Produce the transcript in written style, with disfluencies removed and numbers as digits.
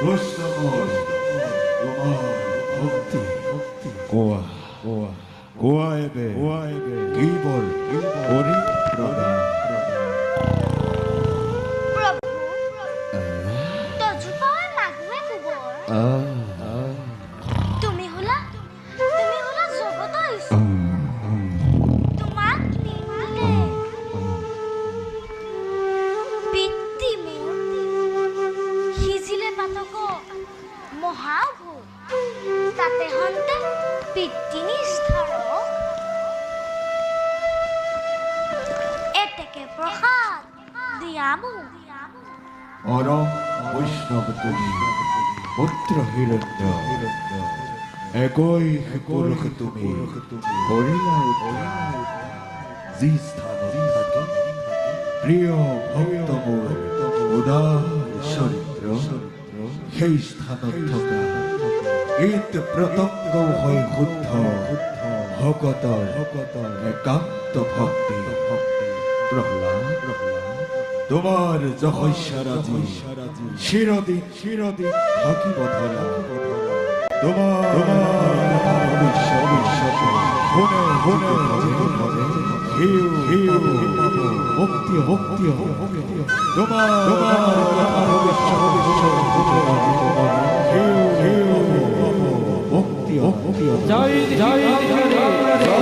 বৈষ্ণবৰ তোমাৰ ভক্তি গোয়া গোয়াবে কেবল পৰিপ্ৰদান প্ৰভু তজুপাওয়াৰ মাগুৱে কুবৰ তুমি হলা জগতৰ ঈশ্বৰ তোমাক নিমিলে পিতৃ মোৰ সিজিলে পাতক মহাভূ তাতে হন্তে পিতৃনিষ্ঠাৰ এতেকে প্ৰসাদ দিয়ামো পৰম বৈষ্ণব তুমি পুত্ৰ হিৰণ্য একই পুৰুষ তুমি কৰিলা উদ্ধাৰ যি স্থানত থাকে প্ৰিয় ভক্ত মোৰ উদাৰ চৰিত্ৰ সেই স্থানত থকা ঈদ প্ৰতংগ হৈ শুদ্ধ ভকতৰ একান্ত ভক্তি প্ৰহ্লাদ তোমাৰ যশস্যাৰাজি চিৰদিন থাকিব ধৰা তোমাৰ ভবিষ্যতে মুক্তি তোমাৰ মুক্তি জয় জয় জয়